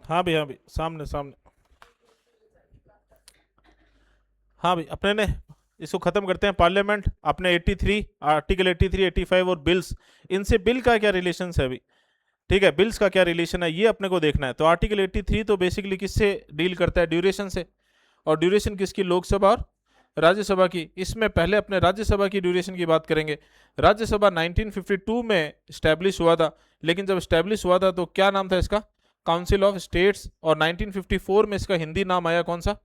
हाँ भाई सामने सामने। हाँ भाई अपने ने इसको खत्म करते हैं। पार्लियामेंट अपने 83, आर्टिकल 83, 85 और बिल्स, इनसे बिल का क्या रिलेशन है अभी? ठीक है, बिल्स का क्या रिलेशन है ये अपने को देखना है। तो आर्टिकल 83 तो बेसिकली किससे डील करता है? ड्यूरेशन से। और ड्यूरेशन किसकी? लोकसभा और राज्यसभा की। इसमें पहले अपने राज्यसभा की ड्यूरेशन की बात करेंगे। राज्यसभा 1952 में स्टैब्लिश हुआ था, लेकिन जब स्टैब्लिश हुआ था तो क्या नाम था इसका? Council of states. और 1954 में इसका हिंदी नाम आया कौन सा?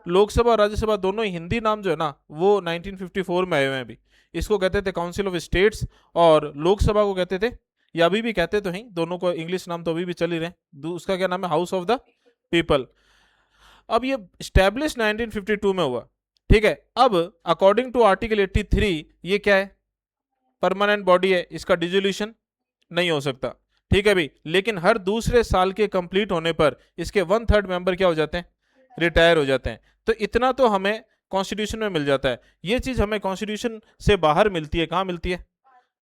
लोकसभा और राज्यसभा दोनों ही हिंदी नाम जो है ना वो 1954 में आए हुए हैं अभी। इसको कहते थे काउंसिल ऑफ स्टेट्स, और लोकसभा को कहते थे, या अभी भी कहते तो हैं, दोनों को इंग्लिश नाम तो अभी भी चल ही रहे। उसका क्या नाम है? House of the people. अब ये स्टैब्लिश 1952 में हुआ। ठीक है, अब अकॉर्डिंग टू आर्टिकल 83 ये क्या है? परमानेंट बॉडी है, इसका डिजोल्यूशन नहीं हो सकता। ठीक है भाई, लेकिन हर दूसरे साल के कंप्लीट होने पर इसके 1/3 मेंबर क्या हो जाते हैं? रिटायर हो जाते हैं। तो इतना तो हमें कॉन्स्टिट्यूशन में मिल जाता है। ये चीज हमें कॉन्स्टिट्यूशन से बाहर मिलती है। कहाँ मिलती है?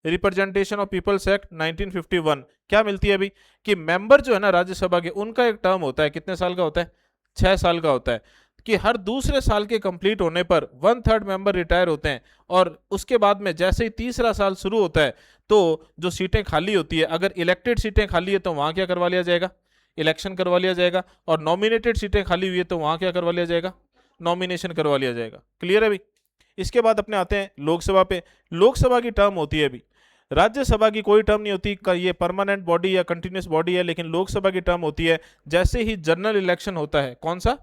Representation of people's act 1951। क्या मिलती है अभी? कि मेंबर जो है ना राज्यसभा के, उनका एक टर्म होता है, कितने साल का होता है? 6 साल का होता है। कि हर दूसरे साल के कंप्लीट होने पर 1/3 मेंबर रिटायर होते हैं। और उसके बाद में जैसे ही तीसरा साल शुरू होता है तो जो सीटें खाली होती है, अगर इलेक्टेड सीटें खाली है तो वहां क्या करवा लिया जाएगा? इलेक्शन करवा लिया जाएगा। और नॉमिनेटेड सीटें खाली हुई है तो वहां क्या करवा लिया जाएगा? नॉमिनेशन करवा लिया जाएगा। क्लियर है भाई? इसके बाद अपने आते हैं लोकसभा पे। लोकसभा की टर्म होती है अभी। राज्यसभा की कोई टर्म नहीं होती, ये परमानेंट बॉडी या कंटिन्यूस बॉडी है, लेकिन लोकसभा की टर्म होती है जैसे ही जनरल इलेक्शन होता है। कौन सा?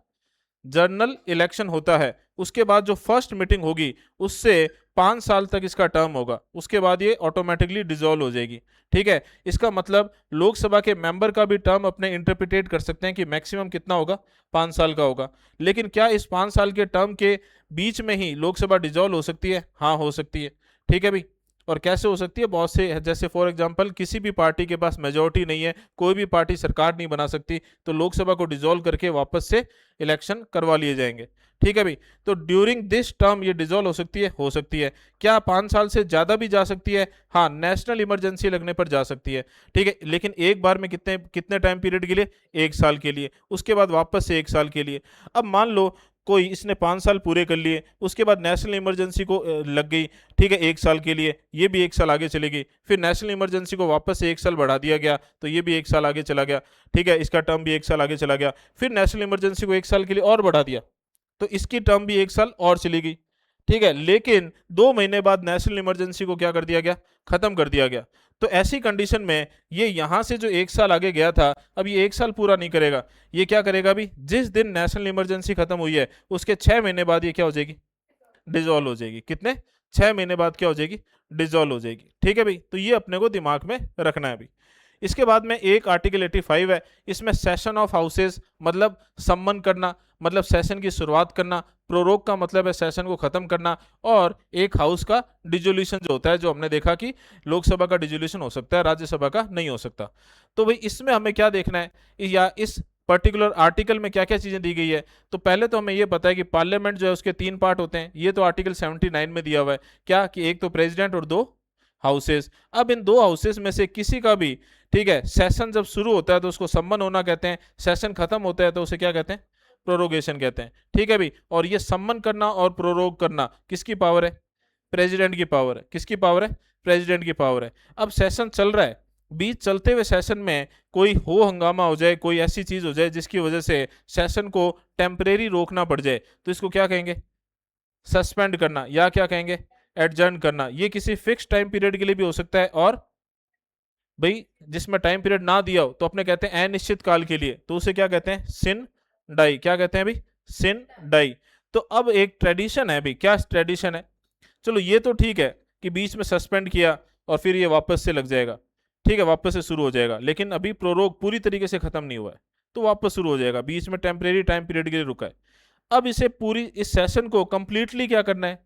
जनरल इलेक्शन होता है, उसके बाद जो फर्स्ट मीटिंग होगी उससे 5 साल तक इसका टर्म होगा, उसके बाद ये ऑटोमेटिकली डिसॉल्व हो जाएगी। ठीक है, इसका मतलब लोकसभा के मेंबर का भी टर्म अपने इंटरप्रिटेट कर सकते हैं कि मैक्सिमम कितना होगा? 5 साल का होगा। लेकिन क्या इस 5 साल के टर्म के बीच में ही लोकसभा डिसॉल्व हो सकती है? हाँ, हो सकती है। ठीक है भाई। और कैसे हो सकती है? बहुत से, जैसे फॉर एग्जांपल किसी भी पार्टी के पास मेजोरिटी नहीं है, कोई भी पार्टी सरकार नहीं बना सकती, तो लोकसभा को डिसॉल्व करके वापस से इलेक्शन करवा लिए जाएंगे। ठीक है भाई। तो ड्यूरिंग दिस टर्म ये डिसॉल्व हो सकती है? हो सकती है। क्या 5 साल से ज्यादा भी जा सकती है? हाँ, नेशनल इमरजेंसी लगने पर जा सकती है। ठीक है, लेकिन एक बार में कितने कितने टाइम पीरियड के लिए? 1 साल के लिए। उसके बाद वापस से 1 साल के लिए। अब मान लो कोई इसने 5 साल पूरे कर लिए, उसके बाद नेशनल इमरजेंसी को लग गई। ठीक है, 1 साल के लिए, ये भी 1 साल आगे चलेगी। फिर नेशनल इमरजेंसी को वापस से 1 साल बढ़ा दिया गया तो ये भी 1 साल आगे चला गया। ठीक है, इसका टर्म भी 1 साल आगे चला गया। फिर नेशनल इमरजेंसी को 1 साल के लिए और बढ़ा दिया तो इसकी टर्म भी 1 साल और चली गई। ठीक है, लेकिन 2 महीने बाद नेशनल इमरजेंसी को क्या कर दिया गया? खत्म कर दिया गया। तो ऐसी कंडीशन में ये यहां से जो 1 साल आगे गया था, अब ये 1 साल पूरा नहीं करेगा। ये क्या करेगा अभी? जिस दिन नेशनल इमरजेंसी खत्म हुई है उसके 6 महीने बाद ये क्या हो जाएगी? डिजोल्व हो जाएगी। कितने? 6 महीने बाद क्या हो जाएगी? डिजोल्व हो जाएगी। ठीक है भाई, तो ये अपने को दिमाग में रखना है अभी। इसके बाद में एक आर्टिकल 85 है, इसमें सेशन ऑफ हाउसेस मतलब सम्मन करना, मतलब सेशन की शुरुआत करना। प्रोरोग का मतलब है सेशन को खत्म करना। और एक हाउस का डिजोल्यूशन जो होता है, जो हमने देखा कि लोकसभा का डिजोल्यूशन हो सकता है, राज्यसभा का नहीं हो सकता। तो भाई इसमें हमें क्या देखना है, या इस पर्टिकुलर आर्टिकल में क्या क्या चीजें दी गई है? तो पहले तो हमें यह पता है कि पार्लियामेंट जो है उसके 3 पार्ट होते हैं। ये तो आर्टिकल 79 में दिया हुआ है। क्या? कि एक तो प्रेसिडेंट और 2 हाउसेस। अब इन 2 हाउसेस में से किसी का भी, ठीक है, सेशन जब शुरू होता है तो उसको सम्मन होना कहते हैं, सेशन खत्म होता है तो उसे क्या कहते हैं? प्रोरोगेशन कहते हैं। ठीक है भाई। और ये सम्मन करना और प्रोरोग करना किसकी पावर है? प्रेसिडेंट की पावर है। किसकी पावर है? प्रेसिडेंट की पावर है। अब सेशन चल रहा है, बीच चलते हुए सेशन में कोई हो हंगामा हो जाए, कोई ऐसी चीज हो जाए जिसकी वजह से सेशन को टेम्परेरी रोकना पड़ जाए, तो इसको क्या कहेंगे? सस्पेंड करना, या क्या कहेंगे? एडजर्न करना। ये किसी फिक्स टाइम पीरियड के लिए भी हो सकता है, और भाई जिसमें टाइम पीरियड ना दिया हो तो अपने कहते हैं अनिश्चित काल के लिए, तो उसे क्या कहते हैं? सिन डाई। क्या कहते हैं भाई? सिन डाई। तो अब एक ट्रेडिशन है भाई, क्या ट्रेडिशन है? चलो ये तो ठीक है कि बीच में सस्पेंड किया और फिर ये वापस से लग जाएगा। ठीक है, वापस से शुरू हो जाएगा, लेकिन अभी प्रोरोग पूरी तरीके से खत्म नहीं हुआ है तो वापस शुरू हो जाएगा। बीच में टेम्परेरी टाइम पीरियड के लिए रुका है। अब इसे पूरी इस सेशन को कंप्लीटली क्या करना है?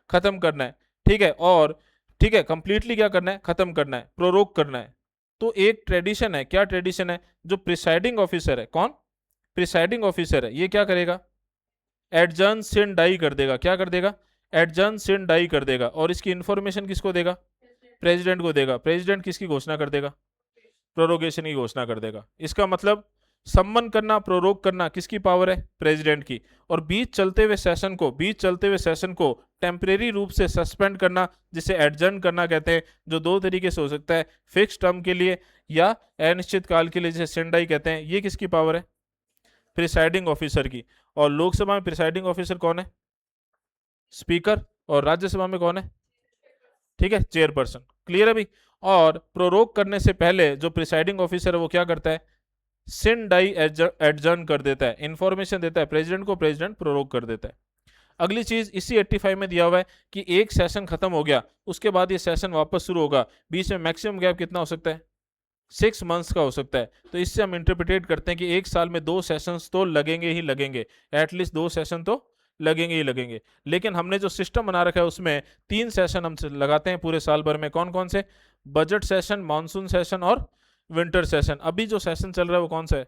खत्म करना है। ठीक है, और ठीक है, कंप्लीटली क्या करना है? खत्म करना है, प्रोरोग करना है। तो एक ट्रेडिशन है। क्या ट्रेडिशन है? जो प्रिसाइडिंग ऑफिसर है, कौन? प्रिसाइडिंग ऑफिसर है, ये क्या करेगा? एडजर्न सिन डाई कर देगा। क्या कर देगा? एडजर्न सिन डाई कर देगा। और इसकी इंफॉर्मेशन किसको देगा? प्रेसिडेंट को देगा। प्रेसिडेंट किसकी घोषणा कर देगा? प्रोरोगेशन की घोषणा कर देगा। इसका मतलब सम्मन करना, प्रोरोग करना किसकी पावर है? प्रेसिडेंट की। और बीच चलते हुए सेशन को टेम्परेरी रूप से सस्पेंड करना, जिसे एडजर्न करना कहते हैं, जो दो तरीके से हो सकता है, फिक्स टर्म के लिए या अनिश्चित काल के लिए, जिसे सेंडाई कहते हैं। ये किसकी पावर है? प्रिसाइडिंग ऑफिसर की। और लोकसभा में प्रिसाइडिंग ऑफिसर कौन है? स्पीकर। और राज्यसभा में कौन है? ठीक है, चेयरपर्सन। क्लियर है भाई। और प्रोरोग करने से पहले जो प्रिसाइडिंग ऑफिसर है वो क्या करता है? सिन डाई एडजर्न कर देता है, इंफॉर्मेशन देता है प्रेसिडेंट को, प्रेसिडेंट प्रोरोग कर देता है। अगली चीज इसी 85 में दिया हुआ है कि एक सेशन खत्म हो गया, उसके बाद ये सेशन वापस शुरू होगा, बीच में मैक्सिमम गैप कितना हो सकता है? 6 मंथ्स का हो सकता है। तो इससे हम इंटरप्रिटेट करते हैं कि एक साल में 2 सेशंस तो लगेंगे ही लगेंगे, एटलीस्ट 2 सेशन तो लगेंगे ही लगेंगे। लेकिन हमने जो सिस्टम बना रखा है उसमें 3 सेशन हम लगाते हैं पूरे साल भर में। कौन कौन से? बजट सेशन, मानसून सेशन और विंटर सेशन। अभी जो सेशन चल रहा है वो कौन सा है?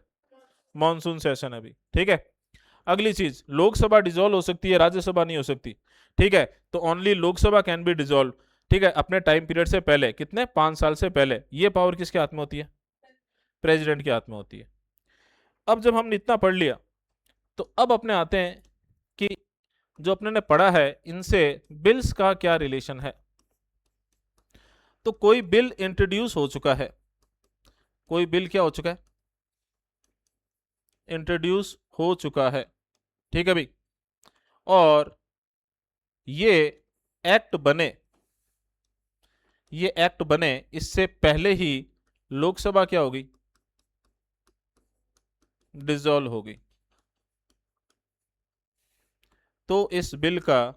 मानसून सेशन अभी। ठीक है। अगली चीज, लोकसभा डिसॉल्व हो सकती है, राज्यसभा नहीं हो सकती। ठीक है, तो only Lok Sabha can be dissolve. ठीक है, अपने टाइम पीरियड से पहले, कितने? 5 साल से पहले। ये पावर किसके हाथ में होती है? प्रेसिडेंट के हाथ में होती है। अब जब हमने इतना पढ़ लिया तो अब अपने आते हैं कि जो अपने ने पढ़ा है इनसे बिल्स का क्या रिलेशन है। तो कोई बिल इंट्रोड्यूस हो चुका है, कोई बिल क्या हो चुका है? इंट्रोड्यूस हो चुका है। ठीक है भाई। और ये एक्ट बने, इससे पहले ही लोकसभा क्या होगी? डिसॉल्व होगी। तो इस बिल का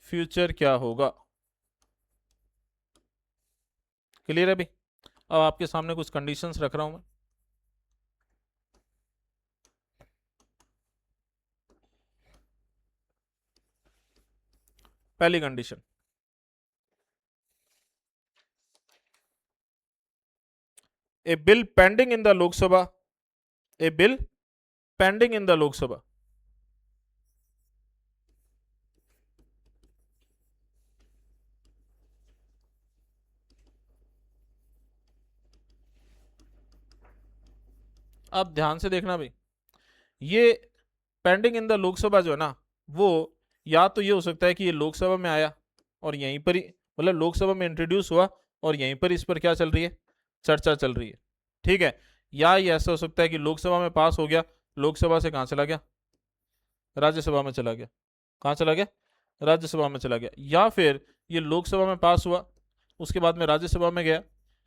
फ्यूचर क्या होगा? क्लियर है भाई। अब आपके सामने कुछ कंडीशंस रख रहा हूं मैं। पहली condition, A bill pending in the Lok Sabha, A bill pending in the Lok Sabha अब ध्यान से देखना भाई, ये पेंडिंग इन द लोकसभा जो है ना, वो या तो ये हो सकता है कि ये लोकसभा में आया और यहीं पर ही, मतलब लोकसभा में इंट्रोड्यूस हुआ और यहीं पर इस पर क्या चल रही है? चर्चा चल रही है। ठीक है। या ये ऐसा हो सकता है कि लोकसभा में पास हो गया, लोकसभा से कहां चला गया? राज्यसभा में चला गया। कहां चला गया? राज्यसभा में चला गया। या फिर ये लोकसभा में पास हुआ, उसके बाद में राज्यसभा में गया,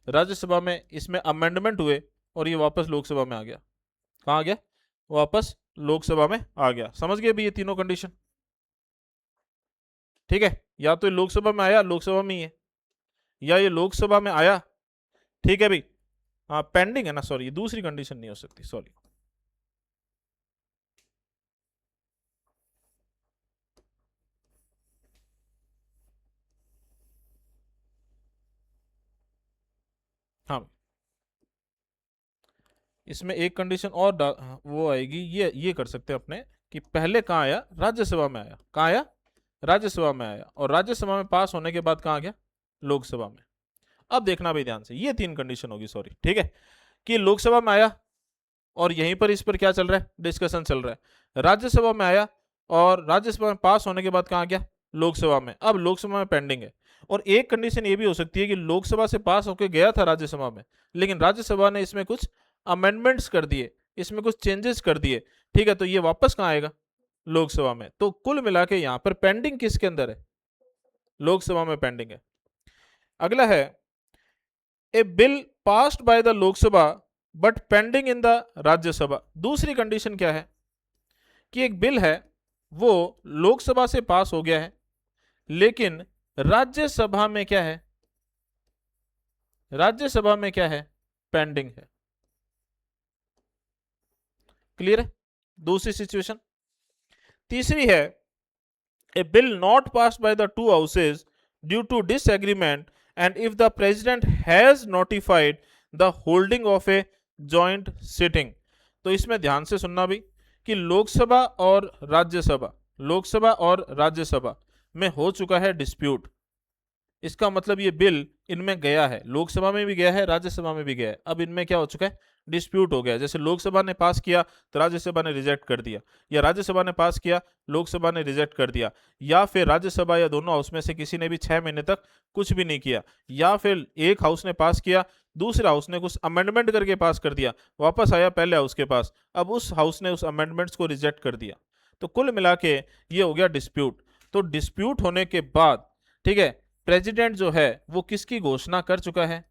राज्यसभा में इसमें अमेंडमेंट हुए और ये वापस लोकसभा में आ गया। कहाँ आ गया? वापस लोकसभा में आ गया। समझ गए भी ये तीनों कंडीशन? ठीक है। या तो ये लोकसभा में आया, लोकसभा में ही है, या ये लोकसभा में आया। ठीक है भाई। हाँ, पेंडिंग है ना, सॉरी, दूसरी कंडीशन नहीं हो सकती, सॉरी। हाँ, इसमें एक कंडीशन और वो आएगी, ये कर सकते हैं अपने कि पहले कहाँ आया? राज्यसभा में आया। कहाँ आया? राज्यसभा में आया। और राज्यसभा में पास होने के बाद कहाँ गया? लोकसभा में। अब देखना भाई ध्यान से, ये 3 कंडीशन होगी, सॉरी। ठीक है, कि लोकसभा में आया और यहीं पर इस पर क्या चल रहा है? डिस्कशन चल रहा है। राज्यसभा में आया और राज्यसभा में पास होने के बाद कहाँ गया? लोकसभा में। अब लोकसभा में पेंडिंग है। और एक कंडीशन ये भी हो सकती है कि लोकसभा से पास होकर गया था राज्यसभा में, लेकिन राज्यसभा ने इसमें कुछ अमेंडमेंट्स कर दिए, इसमें कुछ चेंजेस कर दिए। ठीक है, तो ये वापस कहाँ आएगा? लोकसभा में। तो कुल मिला के यहां पर पेंडिंग किसके अंदर है? लोकसभा में पेंडिंग है। अगला है, a bill passed by the Lok Sabha but pending in the Rajya Sabha. दूसरी कंडीशन क्या है? कि एक बिल है वो लोकसभा से पास हो गया है, लेकिन राज्यसभा में क्या है? राज्यसभा में क्या है? पेंडिंग है। क्लियर है? दूसरी सिचुएशन। तीसरी है, a bill not passed by the two houses due to disagreement and if the president has notified the holding of a joint sitting। तो इसमें ध्यान से सुनना भी कि लोकसभा और राज्यसभा में हो चुका है डिस्प्यूट। इसका मतलब ये बिल इनमें गया है, लोकसभा में भी गया है, राज्यसभा में भी गया है, अब इनमें क्या हो चुका है, डिस्प्यूट हो गया। जैसे लोकसभा ने पास किया तो राज्यसभा ने रिजेक्ट कर दिया, या राज्यसभा ने पास किया, लोकसभा ने रिजेक्ट कर दिया, या फिर राज्यसभा या दोनों हाउस में से किसी ने भी 6 महीने तक कुछ भी नहीं किया, या फिर एक हाउस ने पास किया, दूसरे हाउस ने कुछ अमेंडमेंट करके पास कर दिया, वापस आया पहले हाउस के पास, अब उस हाउस ने उस अमेंडमेंट्स को रिजेक्ट कर दिया। तो कुल मिला के ये हो गया डिस्प्यूट। तो डिस्प्यूट होने के बाद, ठीक है, प्रेसिडेंट जो है वो किसकी घोषणा कर चुका है,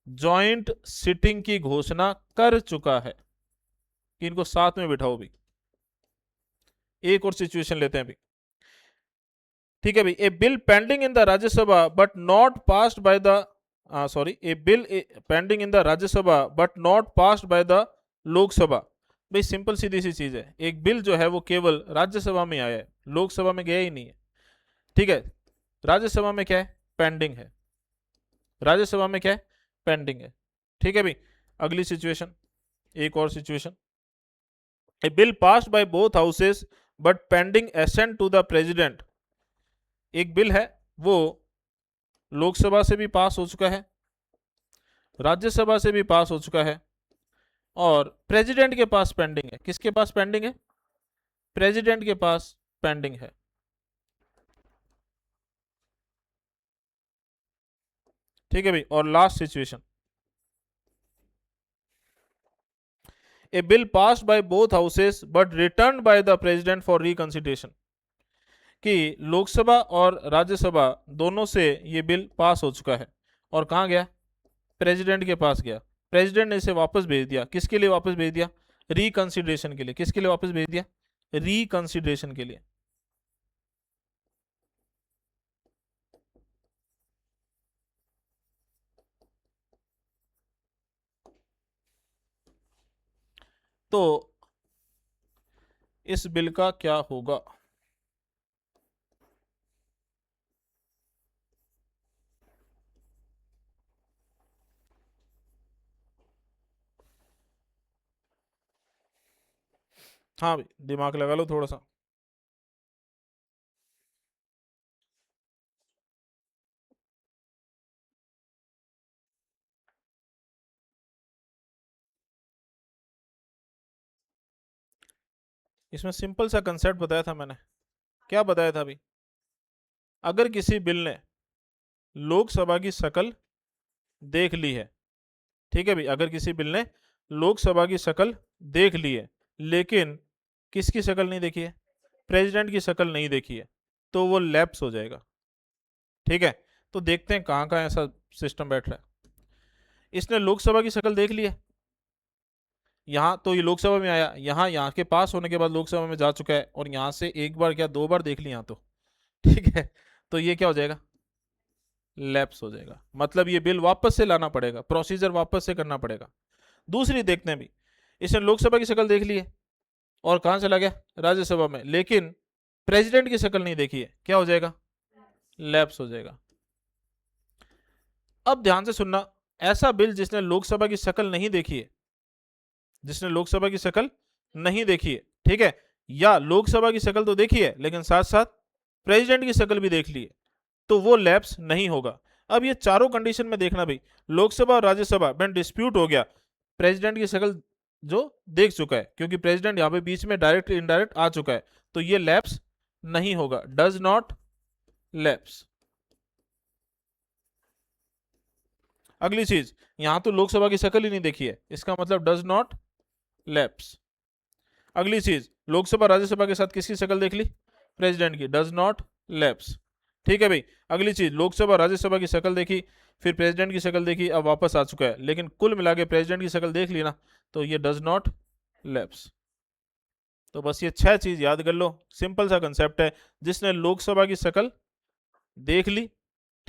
जॉइंट सिटिंग की घोषणा कर चुका है। कि इनको साथ में बिठाओ भी। एक और सिचुएशन लेते हैं अभी, ठीक है भाई। A bill pending in the Rajya Sabha but not passed by the sorry a bill pending in the Rajya Sabha but not passed by the Lok Sabha. भाई सिंपल सीधी सी चीज है, एक बिल जो है वो केवल राज्यसभा में आया है, लोकसभा में गया ही नहीं है, ठीक है। राज्यसभा में क्या है, पेंडिंग है, राज्यसभा में क्या है, पेंडिंग है, ठीक है भाई। अगली सिचुएशन, एक और situation, a bill passed by both houses but pending assent to the president. एक बिल है वो लोकसभा से भी पास हो चुका है, राज्यसभा से भी पास हो चुका है, और प्रेसिडेंट के पास पेंडिंग है। किसके पास पेंडिंग है, प्रेसिडेंट के पास पेंडिंग है, ठीक है भाई। और last situation, a bill passed by both houses but return by the president for reconsideration. कि लोकसभा और राज्यसभा दोनों से ये बिल पास हो चुका है, और कहाँ गया, प्रेसिडेंट के पास गया, प्रेसिडेंट ने इसे वापस भेज दिया। किसके लिए वापस भेज दिया, रिकंसिडरेशन के लिए। किसके लिए वापस भेज दिया, रिकंसिडरेशन के लिए। तो इस बिल का क्या होगा, हाँ भाई दिमाग लगा लो थोड़ा सा। इसमें सिंपल सा कंसेप्ट बताया था मैंने। क्या बताया था भाई, अगर किसी बिल ने लोकसभा की शक्ल देख ली है, ठीक है भाई, अगर किसी बिल ने लोकसभा की शक्ल देख ली है, लेकिन किसकी शक्ल नहीं देखी है, प्रेसिडेंट की शक्ल नहीं देखी है, तो वो लैप्स हो जाएगा, ठीक है। तो देखते हैं कहाँ कहाँ ऐसा सिस्टम बैठ रहा है। इसने लोकसभा की शक्ल देख ली है, यहाँ तो ये लोकसभा में आया, यहाँ के पास होने के बाद लोकसभा में जा चुका है, और यहाँ से एक बार क्या दो बार देख लिया तो, ठीक है। तो ये क्या हो जाएगा, लैप्स हो जाएगा। मतलब ये बिल वापस से लाना पड़ेगा, प्रोसीजर वापस से करना पड़ेगा। दूसरी देखते हैं भी, इसने लोकसभा की शक्ल देख ली है और कहां चला गया, राज्यसभा में, लेकिन प्रेसिडेंट की शक्ल नहीं देखी है, क्या हो जाएगा, लैप्स हो जाएगा। अब ध्यान से सुनना, ऐसा बिल जिसने लोकसभा की शक्ल नहीं देखी है, जिसने लोकसभा की शक्ल नहीं देखी है, ठीक है, या लोकसभा की शक्ल तो देखी है लेकिन साथ साथ प्रेसिडेंट की शक्ल भी देख ली है, तो वो लैप्स नहीं होगा। अब ये चारों कंडीशन में देखना भाई, लोकसभा और राज्यसभा में डिस्प्यूट हो गया, प्रेसिडेंट की शक्ल जो देख चुका है, क्योंकि प्रेसिडेंट यहां पे बीच में डायरेक्ट इनडायरेक्ट आ चुका है, तो ये लैप्स नहीं होगा, डज नॉट लैप्स। अगली चीज, यहां तो लोकसभा की शक्ल ही नहीं देखी है, इसका मतलब डज नॉट लैप्स। अगली चीज, लोकसभा राज्यसभा के साथ किसकी शक्ल देख ली, प्रेसिडेंट की, डज नॉट लैप्स, ठीक है भाई। अगली चीज, लोकसभा राज्यसभा की शक्ल देखी, फिर प्रेसिडेंट की शक्ल देखी, अब वापस आ चुका है, लेकिन कुल मिला के प्रेसिडेंट की शक्ल देख ली ना, तो ये डज नॉट लैप्स। तो बस ये 6 चीज याद कर लो, सिंपल सा कंसेप्ट है। जिसने लोकसभा की शक्ल देख ली,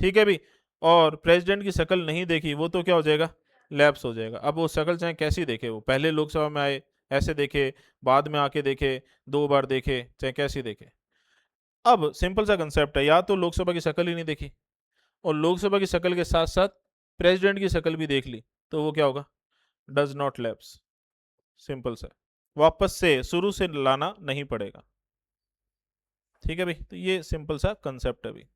ठीक है भाई, और प्रेसिडेंट की शक्ल नहीं देखी, वो तो क्या हो जाएगा, लैप्स हो जाएगा। अब वो शक्ल चाहे कैसी देखे, वो पहले लोकसभा में आए ऐसे देखे, बाद में आके देखे, 2 बार देखे, चाहे कैसी देखे। अब सिंपल सा कंसेप्ट है, या तो लोकसभा की शक्ल ही नहीं देखी, और लोकसभा की शक्ल के साथ साथ प्रेसिडेंट की शक्ल भी देख ली, तो वो क्या होगा, डज नॉट लैप्स। सिंपल सा, वापस से शुरू से लाना नहीं पड़ेगा, ठीक है भाई। तो ये सिंपल सा कंसेप्ट है भाई।